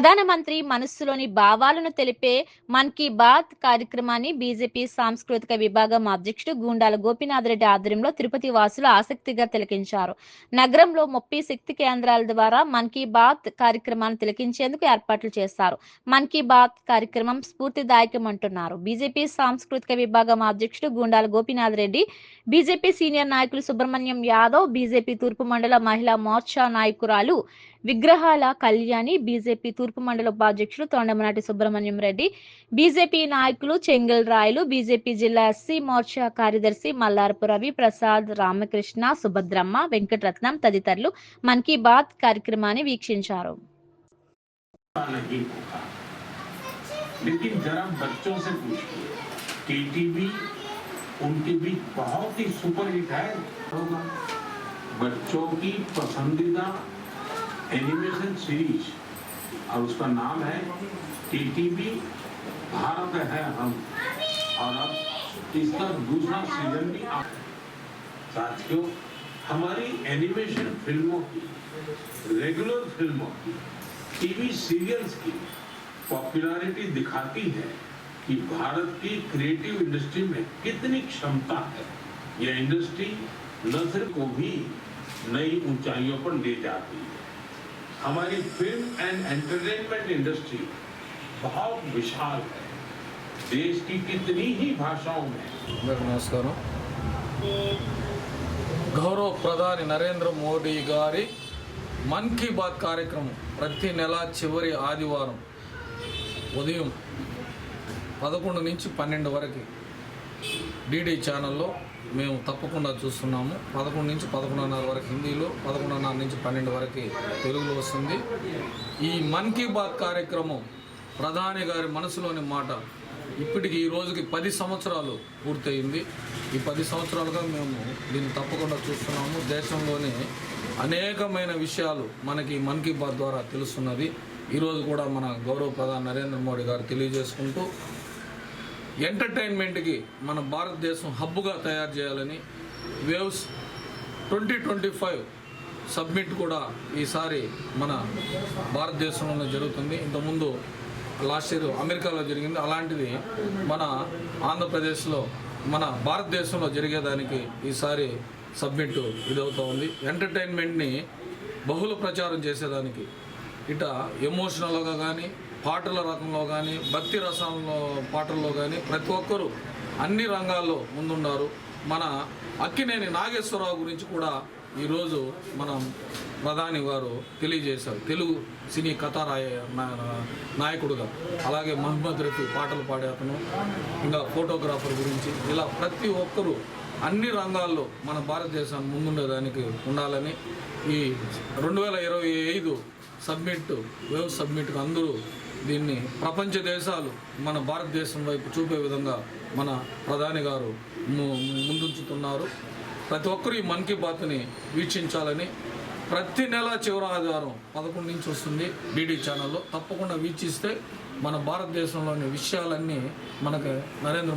ప్రధానమంత్రి మనస్సులోని భావాలను తెలిపే మన్ కీ బాత్ కార్యక్రమాన్ని బీజేపీ సాంస్కృతిక విభాగం అధ్యక్షుడు గూండాల గోపీనాథ్ రెడ్డి ఆధ్వర్యంలో తిరుపతి వాసులు ఆసక్తిగా తిలకించారు. నగరంలో 30 శక్తి కేంద్రాల ద్వారా మన్ కీ బాత్ కార్యక్రమాన్ని తిలకించేందుకు ఏర్పాట్లు చేశారు. మన్ కీ బాత్ కార్యక్రమం స్ఫూర్తిదాయకమంటున్నారు బీజేపీ సాంస్కృతిక విభాగం అధ్యక్షుడు గూండాల గోపీనాథ్ రెడ్డి. బీజేపీ సీనియర్ నాయకులు సుబ్రహ్మణ్యం యాదవ్, బీజేపీ తూర్పు మండల మహిళా మోర్చా నాయకురాలు విగ్రహాల కళ్యాణి, బీజేపీ తూర్పు మండల ఉపాధ్యక్షులు తొండమనాటి సుబ్రహ్మణ్యం రెడ్డి, బీజేపీ నాయకులు చెంగల్ రాయలు, బీజేపీ జిల్లా ఎస్సీ మోర్చా కార్యదర్శి మల్లారపు రవి ప్రసాద్, రామకృష్ణ, సుభద్రమ్మ, వెంకటరత్నం తదితరులు మన్ కీ బాత్ కార్యక్రమాన్ని వీక్షించారు. लेकिन जरा बच्चों से पूछिए, टीटीवी उनकी भी बहुत ही सुपरहिट है। बच्चों की पसंदीदा एनिमेशन सीरीज और उसका नाम है टीटीवी भारत है हम, और अब इसका दूसरा सीजन भी आ। साथियों, हमारी एनिमेशन फिल्मों की, रेगुलर फिल्मों की, टीवी सीरियल्स की पॉपुलैरिटी दिखाती है कि भारत की क्रिएटिव इंडस्ट्री में कितनी क्षमता है। यह इंडस्ट्री नस्ल को भी नई ऊंचाइयों पर ले जाती है। हमारी फिल्म एंड एंटरटेनमेंट इंडस्ट्री बहुत विशाल है। देश की कितनी ही भाषाओं में। नमस्कार। गौरव प्रधानी नरेंद्र मोदी गारी मन की बात कार्यक्रम प्रति नेला चिवरी आदिवाరం ఉదయం 11 నుంచి 12 వరకు డీడీ ఛానల్లో మేము తప్పకుండా చూస్తున్నాము. 11 నుంచి 11:30 వరకు హిందీలో, 11:30 నుంచి 12 వరకు తెలుగులో వస్తుంది. ఈ మన్ కీ బాత్ కార్యక్రమం ప్రధాని గారి మనసులోని మాట ఇప్పటికి ఈ రోజుకి 10 సంవత్సరాలు పూర్తయింది. ఈ 10 సంవత్సరాలుగా మేము దీన్ని తప్పకుండా చూస్తున్నాము. దేశంలోని అనేకమైన విషయాలు మనకి మన్ కీ బాత్ ద్వారా తెలుస్తున్నది. ఈరోజు కూడా మన గౌరవ ప్రధాని నరేంద్ర మోడీ గారు తెలియజేసుకుంటూ ఎంటర్టైన్మెంట్కి మన భారతదేశం హబ్గా తయారు చేయాలని వేవ్స్ 2025 సబ్మిట్ కూడా ఈసారి మన భారతదేశంలోనే జరుగుతుంది. ఇంతకుముందు లాస్ట్ ఇయర్ అమెరికాలో జరిగింది. అలాంటిది మన ఆంధ్రప్రదేశ్లో, మన భారతదేశంలో జరిగేదానికి ఈసారి సబ్మిట్ ఇదవుతూ ఉంది. ఎంటర్టైన్మెంట్ని బహుళ ప్రచారం చేసేదానికి ఇట ఎమోషనల్గా కానీ, పాటల రకంలో కానీ, భక్తి రసంలో పాటల్లో కానీ ప్రతి ఒక్కరూ అన్ని రంగాల్లో ముందున్నారు. మన అక్కినేని నాగేశ్వరరావు గురించి కూడా ఈరోజు మనం ప్రధాని గారు తెలియజేశారు. తెలుగు సినీ కథారాయ నాయకుడుగా, అలాగే మహమ్మద్ రఫీ పాటలు పాడే అతను, ఇంకా ఫోటోగ్రాఫర్ గురించి, ఇలా ప్రతి ఒక్కరూ అన్ని రంగాల్లో మన భారతదేశాన్ని ముందుండేదానికి ఉండాలని ఈ 2025 సబ్మిట్ వేవ్ సబ్మిట్కి అందరూ దీన్ని ప్రపంచ దేశాలు మన భారతదేశం వైపు చూపే విధంగా మన ప్రధాని గారు ముందుంచుతున్నారు. ప్రతి ఒక్కరూ ఈ మన్ కీ బాత్ని వీక్షించాలని ప్రతి నెల చివరి ఆదివారం 11 నుంచి వస్తుంది డీడీ ఛానల్లో. తప్పకుండా వీక్షిస్తే మన భారతదేశంలోని విషయాలన్నీ మనకు నరేంద్ర